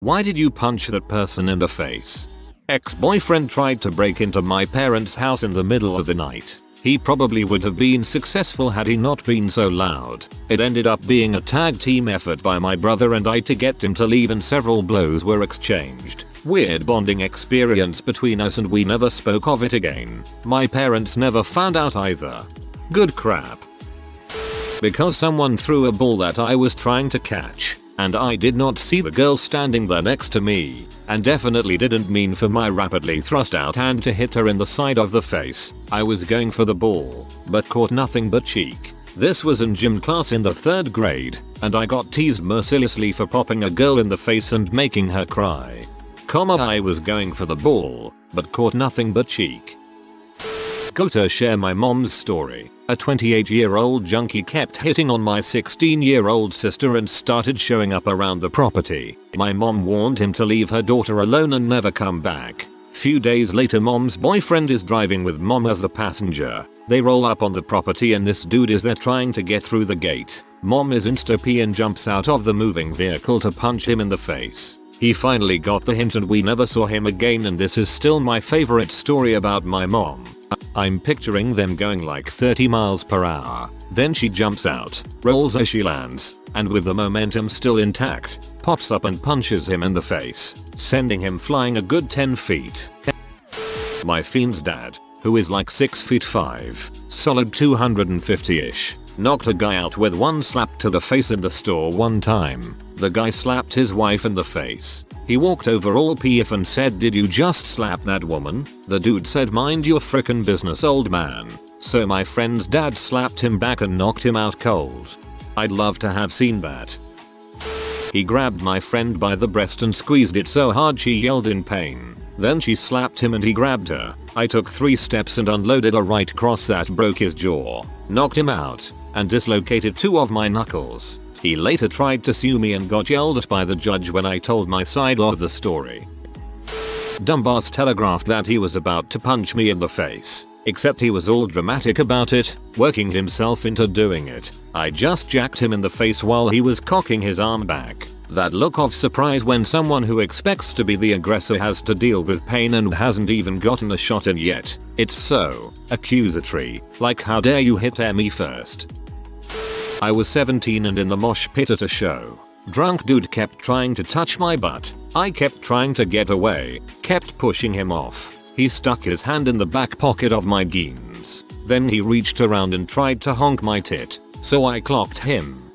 Why did you punch that person in the face? Ex-boyfriend tried to break into my parents' house in the middle of the night. He probably would have been successful had he not been so loud. It ended up being a tag team effort by my brother and I to get him to leave, and several blows were exchanged. Weird bonding experience between us and we never spoke of it again. My parents never found out either. Good crap. Because someone threw a ball that I was trying to catch, and I did not see the girl standing there next to me, and definitely didn't mean for my rapidly thrust out hand to hit her in the side of the face. I was going for the ball, but caught nothing but cheek. This was in gym class in the 3rd grade, and I got teased mercilessly for popping a girl in the face and making her cry. I was going for the ball, but caught nothing but cheek. Gotta share my mom's story. A 28-year-old junkie kept hitting on my 16-year-old sister and started showing up around the property. My mom warned him to leave her daughter alone and never come back. Few days later, mom's boyfriend is driving with mom as the passenger. They roll up on the property and this dude is there trying to get through the gate. Mom is insta-P and jumps out of the moving vehicle to punch him in the face. He finally got the hint and we never saw him again, and this is still my favorite story about my mom. I'm picturing them going like 30 miles per hour. Then she jumps out, rolls as she lands, and with the momentum still intact, pops up and punches him in the face, sending him flying a good 10 feet. My fiend's dad, who is like 6'5", solid 250-ish, knocked a guy out with one slap to the face in the store one time. The guy slapped his wife in the face. He walked over all PF and said, "Did you just slap that woman?" The dude said, "Mind your frickin' business, old man." So my friend's dad slapped him back and knocked him out cold. I'd love to have seen that. He grabbed my friend by the breast and squeezed it so hard she yelled in pain. Then she slapped him and he grabbed her. I took 3 steps and unloaded a right cross that broke his jaw, knocked him out, and dislocated 2 of my knuckles. He later tried to sue me and got yelled at by the judge when I told my side of the story. Dumbass telegraphed that he was about to punch me in the face, except he was all dramatic about it, working himself into doing it. I just jacked him in the face while he was cocking his arm back. That look of surprise when someone who expects to be the aggressor has to deal with pain and hasn't even gotten a shot in yet. It's so accusatory, like how dare you hit me first. I was 17 and in the mosh pit at a show. Drunk dude kept trying to touch my butt. I kept trying to get away, kept pushing him off. He stuck his hand in the back pocket of my jeans. Then he reached around and tried to honk my tit, so I clocked him.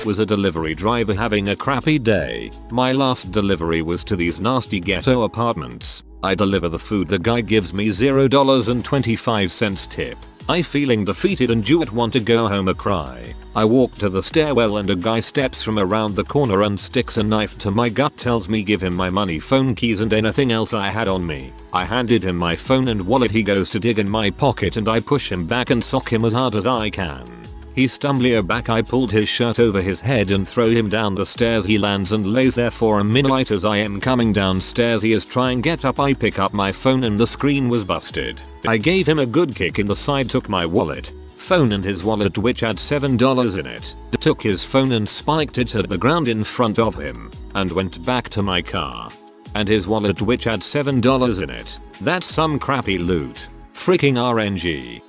Was a delivery driver having a crappy day. My last delivery was to these nasty ghetto apartments. I deliver the food, the guy gives me $0.25 tip. I feeling defeated and due want to go home a cry. I walk to the stairwell and a guy steps from around the corner and sticks a knife to my gut, tells me give him my money, phone, keys and anything else I had on me. I handed him my phone and wallet. He goes to dig in my pocket and I push him back and sock him as hard as I can. He stumbles back. I pulled his shirt over his head and throw him down the stairs. He lands and lays there for a minute. As I am coming downstairs he is trying get up. I pick up my phone and the screen was busted. I gave him a good kick in the side, took my wallet, phone and his wallet which had $7 in it, took his phone and spiked it at the ground in front of him, and went back to my car. And his wallet which had $7 in it. That's some crappy loot. Freaking RNG.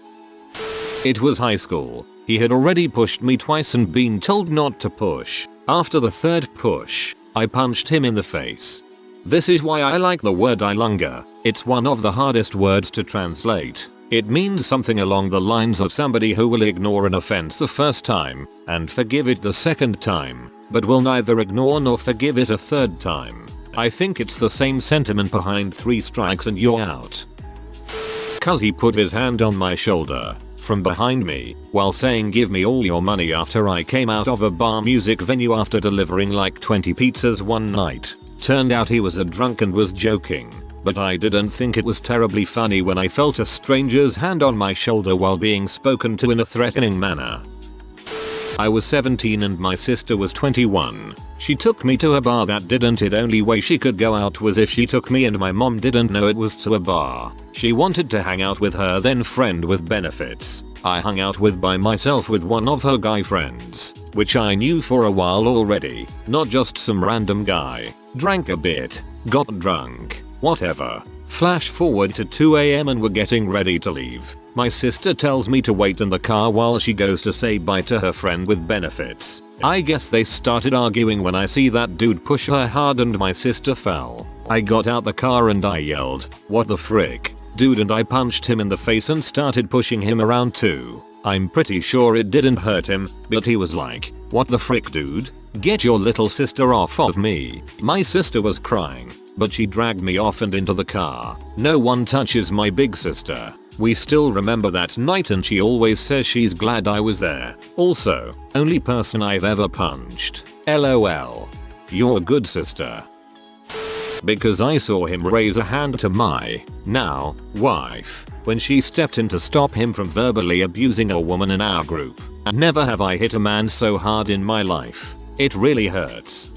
It was high school. He had already pushed me twice and been told not to push. After the 3rd push, I punched him in the face. This is why I like the word ilunga. It's one of the hardest words to translate. It means something along the lines of somebody who will ignore an offense the first time and forgive it the 2nd time, but will neither ignore nor forgive it a 3rd time. I think it's the same sentiment behind 3 strikes and you're out. Cause he put his hand on my shoulder from behind me while saying give me all your money after I came out of a bar music venue after delivering like 20 pizzas one night. Turned out he was a drunk and was joking, but I didn't think it was terribly funny when I felt a stranger's hand on my shoulder while being spoken to in a threatening manner. I was 17 and my sister was 21. She took me to a bar that didn't. It only way she could go out was if she took me and my mom didn't know it was to a bar. She wanted to hang out with her then friend with benefits. I hung out with by myself with one of her guy friends, which I knew for a while already, not just some random guy. Drank a bit, got drunk, whatever. Flash forward to 2 AM and we're getting ready to leave. My sister tells me to wait in the car while she goes to say bye to her friend with benefits. I guess they started arguing when I see that dude push her hard and my sister fell. I got out the car and I yelled, "What the frick, dude," and I punched him in the face and started pushing him around too. I'm pretty sure it didn't hurt him, but he was like, "What the frick, dude? Get your little sister off of me." My sister was crying, but she dragged me off and into the car. No one touches my big sister. We still remember that night and she always says she's glad I was there. Also, only person I've ever punched. LOL. You're a good sister. Because I saw him raise a hand to my, now, wife, when she stepped in to stop him from verbally abusing a woman in our group. And never have I hit a man so hard in my life. It really hurts.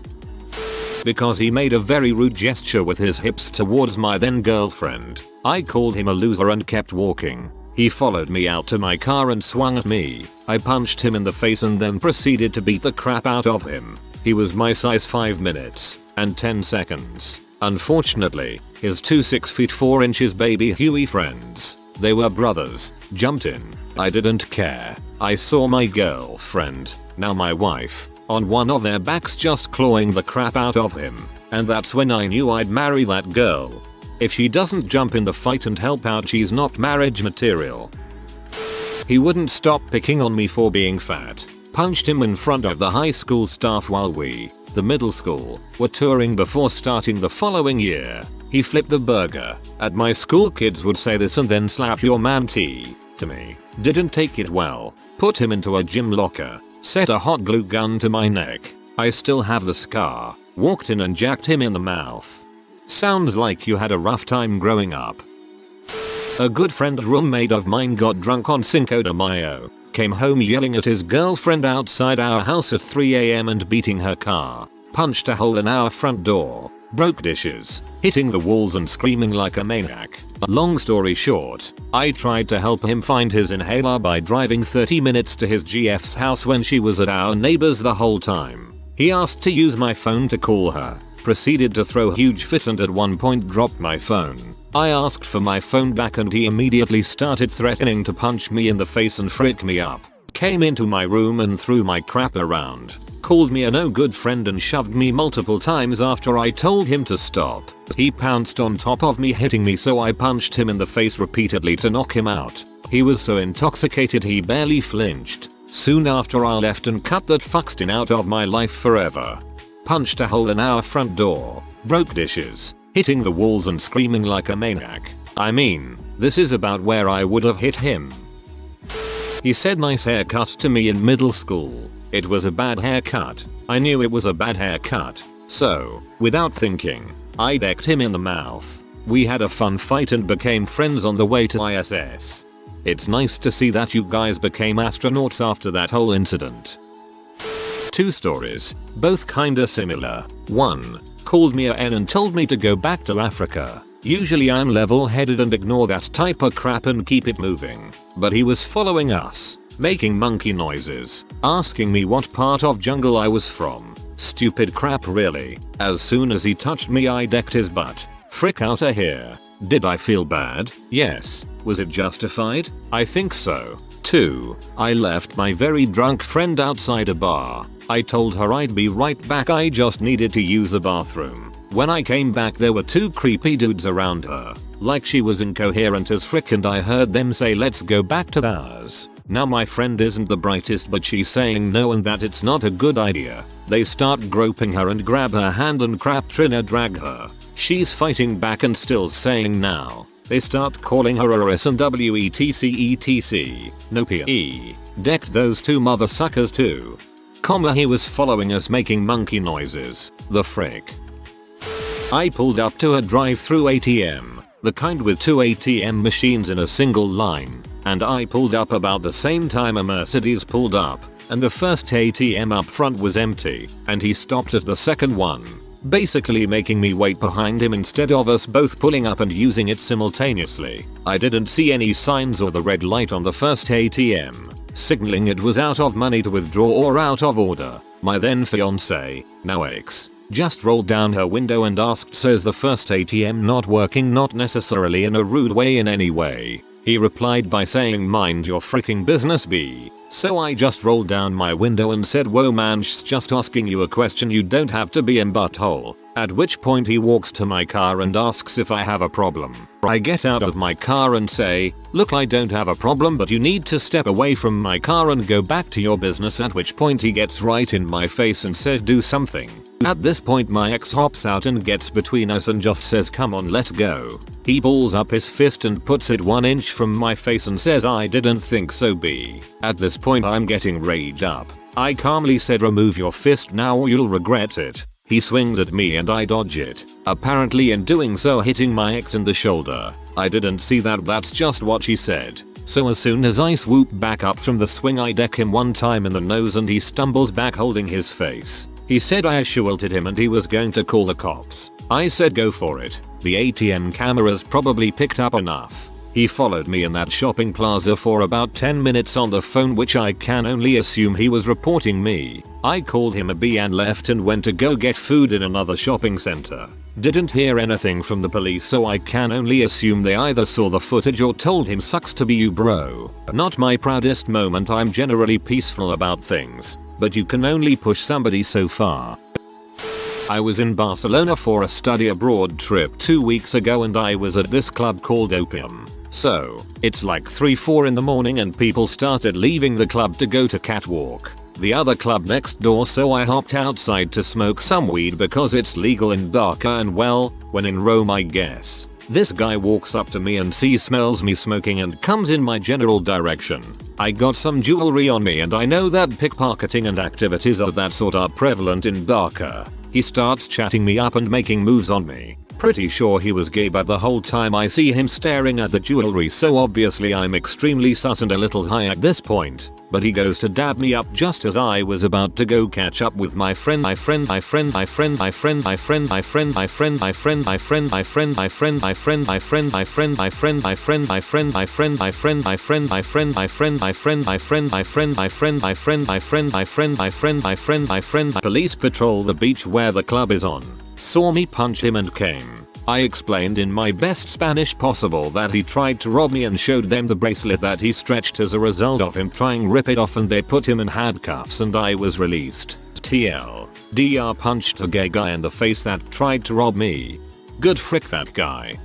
Because he made a very rude gesture with his hips towards my then girlfriend. I called him a loser and kept walking. He followed me out to my car and swung at me. I punched him in the face and then proceeded to beat the crap out of him. He was my size 5 minutes and 10 seconds. Unfortunately, his 2 6'4" baby Huey friends, they were brothers, jumped in. I didn't care. I saw my girlfriend, now my wife, on one of their backs just clawing the crap out of him. And that's when I knew I'd marry that girl. If she doesn't jump in the fight and help out, she's not marriage material. He wouldn't stop picking on me for being fat. Punched him in front of the high school staff while we, the middle school, were touring before starting the following year. He flipped the burger. At my school, kids would say this and then slap your man T to me. Didn't take it well. Put him into a gym locker. Set a hot glue gun to my neck. I still have the scar. Walked in and jacked him in the mouth. Sounds like you had a rough time growing up. A good friend roommate of mine got drunk on Cinco de Mayo. Came home yelling at his girlfriend outside our house at 3 AM and beating her car. Punched a hole in our front door. Broke dishes. Hitting the walls and screaming like a maniac. Long story short, I tried to help him find his inhaler by driving 30 minutes to his GF's house when she was at our neighbor's the whole time. He asked to use my phone to call her. Proceeded to throw a huge fit and at one point dropped my phone. I asked for my phone back and he immediately started threatening to punch me in the face and frick me up. Came into my room and threw my crap around. Called me a no good friend and shoved me multiple times after I told him to stop. He pounced on top of me, hitting me, so I punched him in the face repeatedly to knock him out. He was so intoxicated he barely flinched. Soon after I left and cut that fuckstin out of my life forever. Punched a hole in our front door. Broke dishes. Hitting the walls and screaming like a maniac. I mean, this is about where I would have hit him. He said nice haircut to me in middle school. It was a bad haircut. I knew it was a bad haircut. So, without thinking, I decked him in the mouth. We had a fun fight and became friends on the way to ISS. It's nice to see that you guys became astronauts after that whole incident. 2 stories, both kinda similar. 1. Called me a N and told me to go back to Africa. Usually I'm level-headed and ignore that type of crap and keep it moving. But he was following us, making monkey noises, asking me what part of jungle I was from. Stupid crap really. As soon as he touched me I decked his butt. Frick outta here. Did I feel bad? Yes. Was it justified? I think so. 2. I left my very drunk friend outside a bar. I told her I'd be right back, I just needed to use the bathroom. When I came back there were 2 creepy dudes around her. Like she was incoherent as frick and I heard them say let's go back to ours. Now my friend isn't the brightest but she's saying no and that it's not a good idea. They start groping her and grab her hand and crap Trina drag her. She's fighting back and still saying now. They start calling her a SNW etc. No PE. Decked those 2 mother suckers too. He was following us making monkey noises. The frick. I pulled up to a drive-through ATM. The kind with 2 ATM machines in a single line. And I pulled up about the same time a Mercedes pulled up. And the first ATM up front was empty. And he stopped at the second one. basically making me wait behind him instead of us both pulling up and using it simultaneously. I didn't see any signs or the red light on the first ATM, signaling it was out of money to withdraw or out of order. My then fiance, now ex, just rolled down her window and asked, "So is the first ATM not working?" Not necessarily in a rude way in any way. He replied by saying, "Mind your freaking business, B." So I just rolled down my window and said, "Whoa man, just asking you a question, you don't have to be in butthole." At which point he walks to my car and asks if I have a problem. I get out of my car and say, "Look, I don't have a problem, but you need to step away from my car and go back to your business." At which point he gets right in my face and says, "Do something." At this point my ex hops out and gets between us and just says, "Come on, let's go." He pulls up his fist and puts it 1 inch from my face and says, "I didn't think so, B." At this point I'm getting rage up. I calmly said, "Remove your fist now or you'll regret it." He swings at me and I dodge it, apparently in doing so hitting my ex in the shoulder. I didn't see that, that's just what she said. So as soon as I swoop back up from the swing, I deck him 1 time in the nose and he stumbles back holding his face. He said I assaulted him and he was going to call the cops. I said go for it. The ATM cameras probably picked up enough. He followed me in that shopping plaza for about 10 minutes on the phone, which I can only assume he was reporting me. I called him a B and left and went to go get food in another shopping center. Didn't hear anything from the police, so I can only assume they either saw the footage or told him "Sucks to be you, bro." Not my proudest moment, I'm generally peaceful about things, but you can only push somebody so far. I was in Barcelona for a study abroad trip 2 weeks ago and I was at this club called Opium. So, it's like 3-4 in the morning and people started leaving the club to go to Catwalk, the other club next door, so I hopped outside to smoke some weed because it's legal in Barca, and well, when in Rome I guess. This guy walks up to me and smells me smoking and comes in my general direction. I got some jewelry on me and I know that pickpocketing and activities of that sort are prevalent in Barca. He starts chatting me up and making moves on me. Pretty sure he was gay, but the whole time I see him staring at the jewelry, so obviously I'm extremely sus and a little high at this point. But he goes to dab me up just as I was about to go catch up with my friend. My friends. Police patrol the beach where the club is on. Saw me punch him and came. I explained in my best Spanish possible that he tried to rob me and showed them the bracelet that he stretched as a result of him trying rip it off, and they put him in handcuffs and I was released. TLDR punched a gay guy in the face that tried to rob me. Good frick that guy.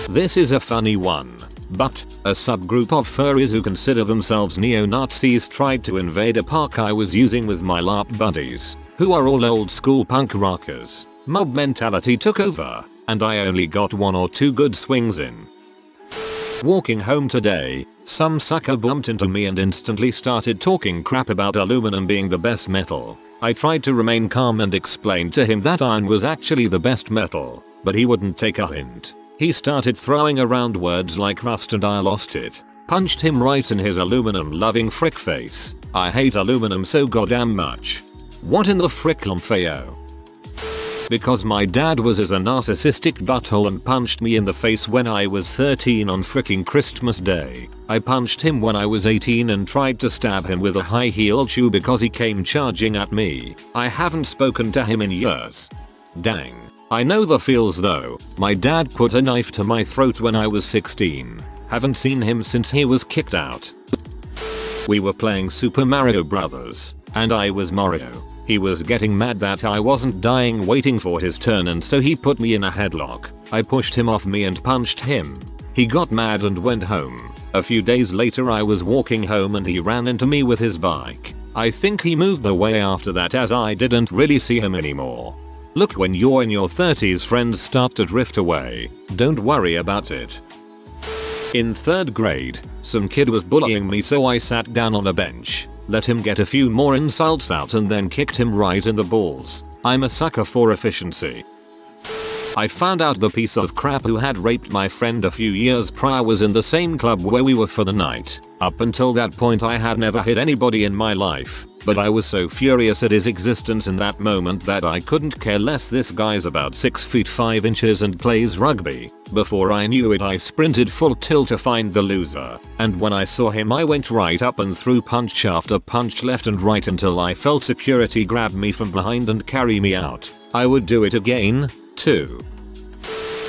This is a funny one, but a subgroup of furries who consider themselves neo-Nazis tried to invade a park I was using with my LARP buddies, who are all old school punk rockers. Mob mentality took over, and I only got 1 or 2 good swings in. Walking home today, some sucker bumped into me and instantly started talking crap about aluminum being the best metal. I tried to remain calm and explained to him that iron was actually the best metal, but he wouldn't take a hint. He started throwing around words like rust and I lost it. Punched him right in his aluminum loving frick face. I hate aluminum so goddamn much. What in the frick, Lomfeo? Because my dad was as a narcissistic butthole and punched me in the face when I was 13 on fricking Christmas Day. I punched him when I was 18 and tried to stab him with a high heel shoe because he came charging at me. I haven't spoken to him in years. Dang. I know the feels though. My dad put a knife to my throat when I was 16. Haven't seen him since he was kicked out. We were playing Super Mario Bros. And I was Mario. He was getting mad that I wasn't dying waiting for his turn, and so he put me in a headlock. I pushed him off me and punched him. He got mad and went home. A few days later I was walking home and he ran into me with his bike. I think he moved away after that as I didn't really see him anymore. Look, when you're in your 30s friends start to drift away, don't worry about it. In 3rd grade, some kid was bullying me, so I sat down on a bench, let him get a few more insults out and then kicked him right in the balls. I'm a sucker for efficiency. I found out the piece of crap who had raped my friend a few years prior was in the same club where we were for the night. Up until that point I had never hit anybody in my life, but I was so furious at his existence in that moment that I couldn't care less. This guy's about 6 feet 5 inches and plays rugby. Before I knew it I sprinted full tilt to find the loser, and when I saw him I went right up and threw punch after punch left and right until I felt security grab me from behind and carry me out. I would do it again, too.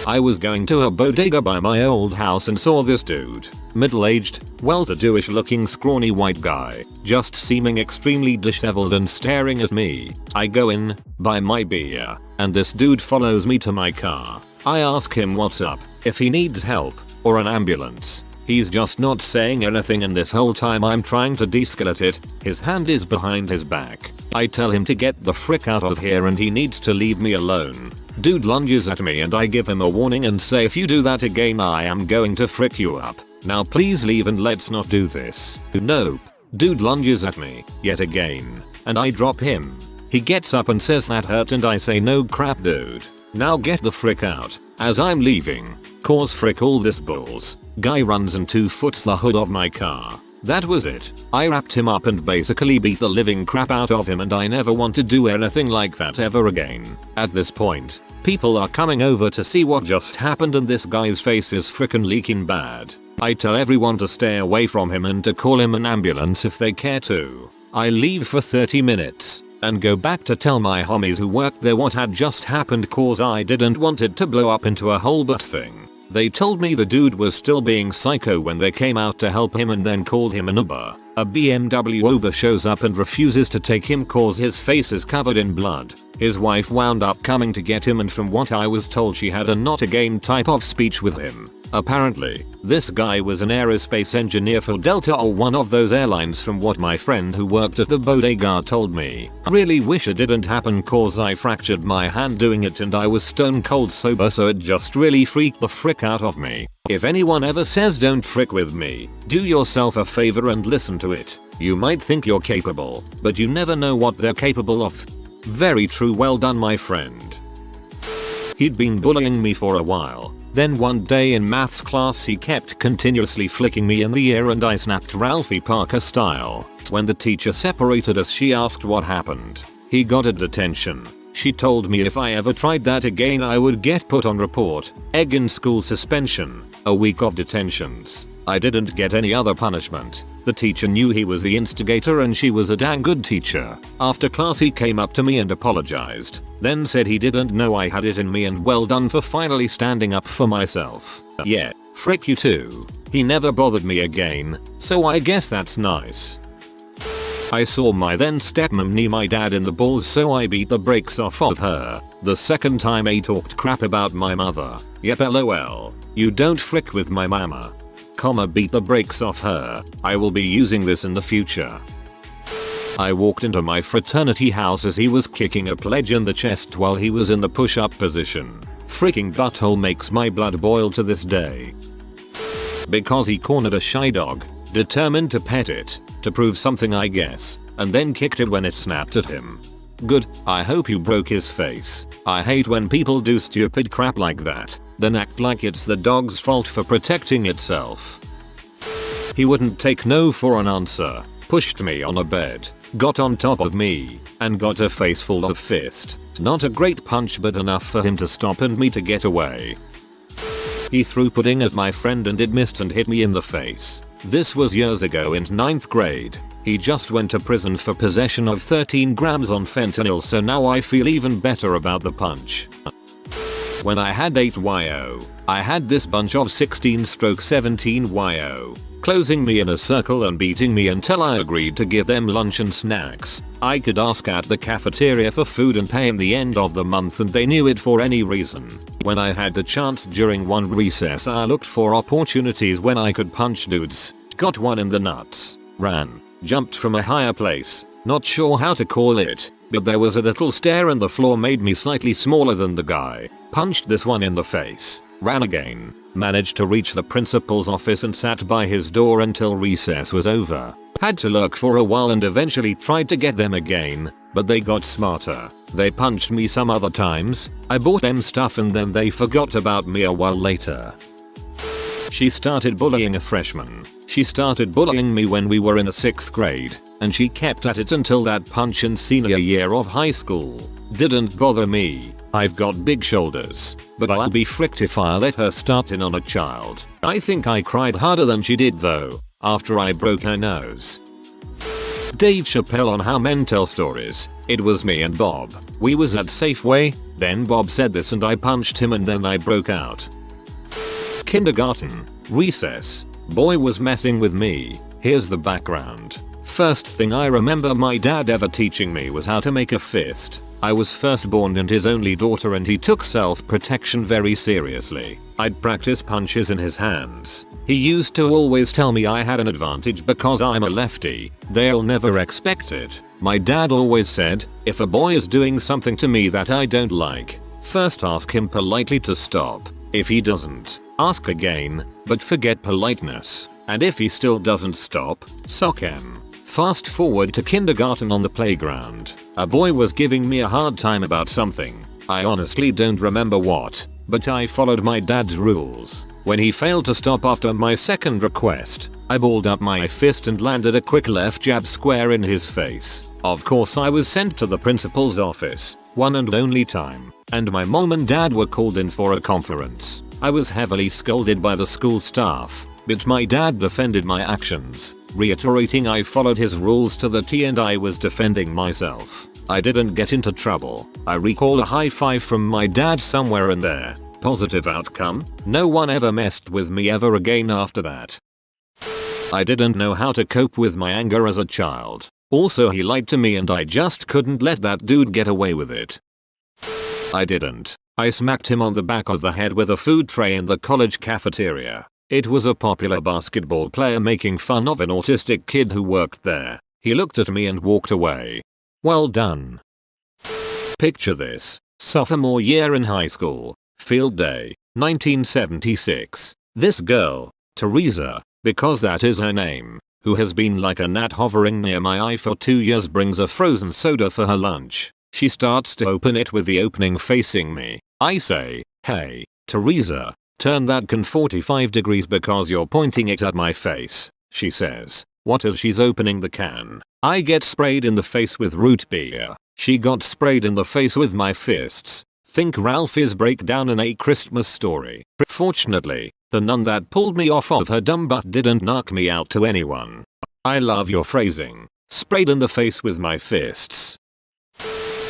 I was going to a bodega by my old house and saw this dude, middle-aged, well-to-do-ish looking scrawny white guy, just seeming extremely disheveled and staring at me. I go in, buy my beer, and this dude follows me to my car. I ask him what's up, if he needs help, or an ambulance. He's just not saying anything, and this whole time I'm trying to de-escalate it, his hand is behind his back. I tell him to get the frick out of here and he needs to leave me alone. Dude lunges at me and I give him a warning and say, if you do that again I am going to frick you up. Now please leave and let's not do this. Nope. Dude lunges at me, yet again, and I drop him. He gets up and says that hurt and I say, no crap dude. Now get the frick out. As I'm leaving, cause frick all this balls, guy runs and 2-foots the hood of my car. That was it. I wrapped him up and basically beat the living crap out of him, and I never want to do anything like that ever again. At this point, people are coming over to see what just happened and this guy's face is frickin' leaking bad. I tell everyone to stay away from him and to call him an ambulance if they care to. I leave for 30 minutes and go back to tell my homies who worked there what had just happened, cause I didn't want it to blow up into a whole butt thing. They told me the dude was still being psycho when they came out to help him and then called him an Uber. A BMW Uber shows up and refuses to take him cause his face is covered in blood. His wife wound up coming to get him, and from what I was told she had a not again type of speech with him. Apparently, this guy was an aerospace engineer for Delta or one of those airlines from what my friend who worked at the bodega told me. I really wish it didn't happen cause I fractured my hand doing it and I was stone cold sober, so it just really freaked the frick out of me. If anyone ever says don't frick with me, do yourself a favor and listen to it. You might think you're capable, but you never know what they're capable of. Very true, well done my friend. He'd been bullying me for a while. Then one day in maths class he kept continuously flicking me in the ear and I snapped Ralphie Parker style. When the teacher separated us she asked what happened. He got a detention. She told me if I ever tried that again I would get put on report, egg in school suspension, a week of detentions. I didn't get any other punishment. The teacher knew he was the instigator and she was a dang good teacher. After class he came up to me and apologized, then said he didn't know I had it in me and well done for finally standing up for myself. Yeah, frick you too. He never bothered me again, so I guess that's nice. I saw my then stepmom knee my dad in the balls, so I beat the brakes off of her. The second time I talked crap about my mother. Yep, lol. You don't frick with my mama. Beat the brakes off her. I will be using this in the future. I walked into my fraternity house as he was kicking a pledge in the chest while he was in the push-up position. Freaking butthole makes my blood boil to this day. Because he cornered a shy dog, determined to pet it, to prove something I guess, and then kicked it when it snapped at him. Good, I hope you broke his face. I hate when people do stupid crap like that, then act like it's the dog's fault for protecting itself. He wouldn't take no for an answer, pushed me on a bed, got on top of me, and got a face full of fist. Not a great punch but enough for him to stop and me to get away. He threw pudding at my friend and it missed and hit me in the face. This was years ago in 9th grade. He just went to prison for possession of 13 grams on fentanyl, so now I feel even better about the punch. When I had 8 YO, I had this bunch of 16/17 YO, closing me in a circle and beating me until I agreed to give them lunch and snacks. I could ask at the cafeteria for food and pay in the end of the month and they knew it for any reason. When I had the chance during one recess I looked for opportunities when I could punch dudes, got one in the nuts, ran, jumped from a higher place, not sure how to call it, but there was a little stair and the floor made me slightly smaller than the guy, punched this one in the face. Ran again. Managed to reach the principal's office and sat by his door until recess was over. Had to lurk for a while and eventually tried to get them again, but they got smarter. They punched me some other times. I bought them stuff and then they forgot about me a while later. She started bullying a freshman. She started bullying me when we were in the 6th grade, and she kept at it until that punch in senior year of high school. Didn't bother me. I've got big shoulders, but I'll be fricked if I let her start in on a child. I think I cried harder than she did though, after I broke her nose. Dave Chappelle on How Men Tell Stories. It was me and Bob. We was at Safeway, then Bob said this and I punched him and then I broke out. Kindergarten. Recess. Boy was messing with me. Here's the background. First thing I remember my dad ever teaching me was how to make a fist. I was firstborn and his only daughter and he took self-protection very seriously. I'd practice punches in his hands. He used to always tell me I had an advantage because I'm a lefty. They'll never expect it. My dad always said, if a boy is doing something to me that I don't like, first ask him politely to stop. If he doesn't, ask again, but forget politeness. And if he still doesn't stop, sock him. Fast forward to kindergarten on the playground. A boy was giving me a hard time about something. I honestly don't remember what, but I followed my dad's rules. When he failed to stop after my second request, I balled up my fist and landed a quick left jab square in his face. Of course I was sent to the principal's office, one and only time, and my mom and dad were called in for a conference. I was heavily scolded by the school staff, but my dad defended my actions, reiterating I followed his rules to the T and I was defending myself. I didn't get into trouble. I recall a high five from my dad somewhere in there. Positive outcome. No one ever messed with me ever again after that. I didn't know how to cope with my anger as a child. Also he lied to me and I just couldn't let that dude get away with it. I didn't. I smacked him on the back of the head with a food tray in the college cafeteria. It was a popular basketball player making fun of an autistic kid who worked there. He looked at me and walked away. Well done. Picture this. Sophomore year in high school. Field day. 1976. This girl, Teresa, because that is her name, who has been like a gnat hovering near my eye for 2 years, brings a frozen soda for her lunch. She starts to open it with the opening facing me. I say, hey, Teresa, turn that can 45 degrees because you're pointing it at my face, she says. What as she's opening the can, I get sprayed in the face with root beer. She got sprayed in the face with my fists. Think Ralphie's breakdown in A Christmas Story. Fortunately, the nun that pulled me off of her dumb butt didn't knock me out to anyone. I love your phrasing. Sprayed in the face with my fists.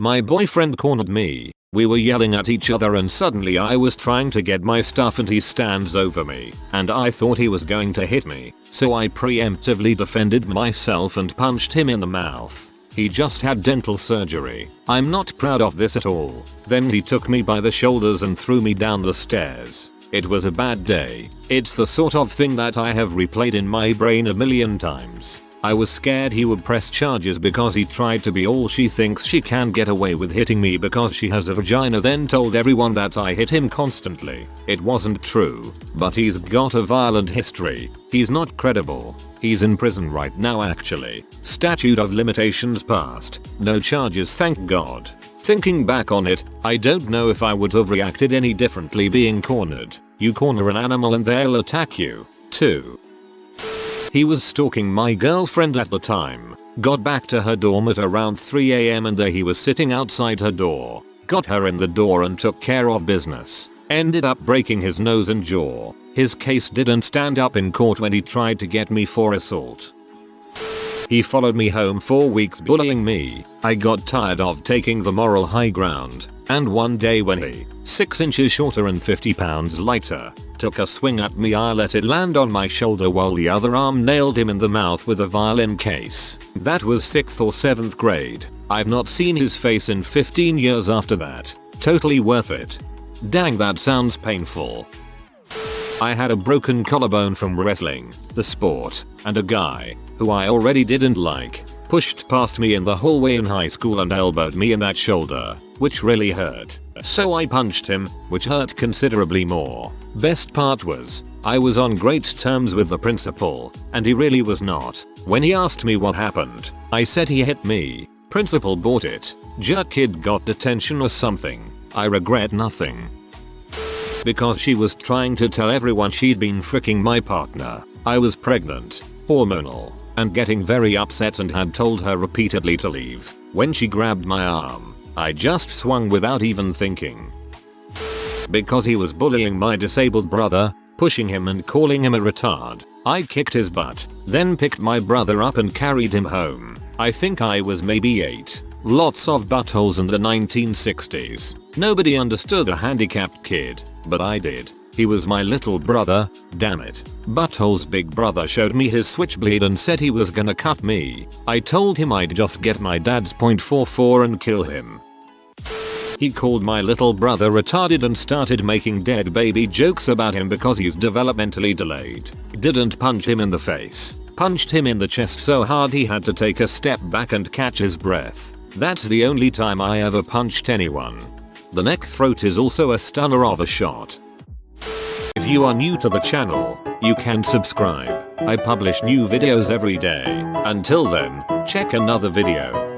My boyfriend cornered me. We were yelling at each other and suddenly I was trying to get my stuff and he stands over me. And I thought he was going to hit me, so I preemptively defended myself and punched him in the mouth. He just had dental surgery. I'm not proud of this at all. Then he took me by the shoulders and threw me down the stairs. It was a bad day. It's the sort of thing that I have replayed in my brain a million times. I was scared he would press charges because he tried to be all she thinks she can get away with hitting me because she has a vagina, then told everyone that I hit him constantly. It wasn't true, but he's got a violent history. He's not credible. He's in prison right now actually. Statute of limitations passed. No charges, thank God. Thinking back on it, I don't know if I would have reacted any differently being cornered. You corner an animal and they'll attack you, too. He was stalking my girlfriend at the time. Got back to her dorm at around 3 AM and there he was sitting outside her door. Got her in the door and took care of business. Ended up breaking his nose and jaw. His case didn't stand up in court when he tried to get me for assault. He followed me home for weeks bullying me. I got tired of taking the moral high ground. And one day when he, 6 inches shorter and 50 pounds lighter, took a swing at me, I let it land on my shoulder while the other arm nailed him in the mouth with a violin case. That was 6th or 7th grade. I've not seen his face in 15 years after that. Totally worth it. Dang, that sounds painful. I had a broken collarbone from wrestling, the sport, and a guy, who I already didn't like, pushed past me in the hallway in high school and elbowed me in that shoulder, which really hurt. So I punched him, which hurt considerably more. Best part was, I was on great terms with the principal, and he really was not. When he asked me what happened, I said he hit me. Principal bought it. Jerk kid got detention or something. I regret nothing. Because she was trying to tell everyone she'd been fricking my partner. I was pregnant, hormonal, and getting very upset and had told her repeatedly to leave. When she grabbed my arm, I just swung without even thinking. Because he was bullying my disabled brother, pushing him and calling him a retard, I kicked his butt, then picked my brother up and carried him home. I think I was maybe 8. Lots of buttholes in the 1960s. Nobody understood a handicapped kid, but I did. He was my little brother, damn it. Butthole's big brother showed me his switchblade and said he was gonna cut me. I told him I'd just get my dad's .44 and kill him. He called my little brother retarded and started making dead baby jokes about him because he's developmentally delayed. Didn't punch him in the face. Punched him in the chest so hard he had to take a step back and catch his breath. That's the only time I ever punched anyone. The neck throat is also a stunner of a shot. If you are new to the channel, you can subscribe. I publish new videos every day. Until then, check another video.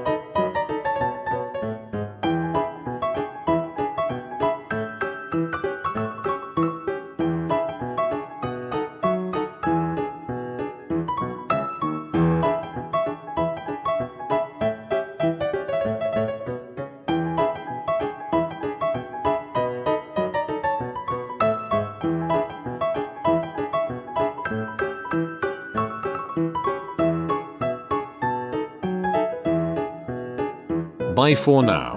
Bye for now.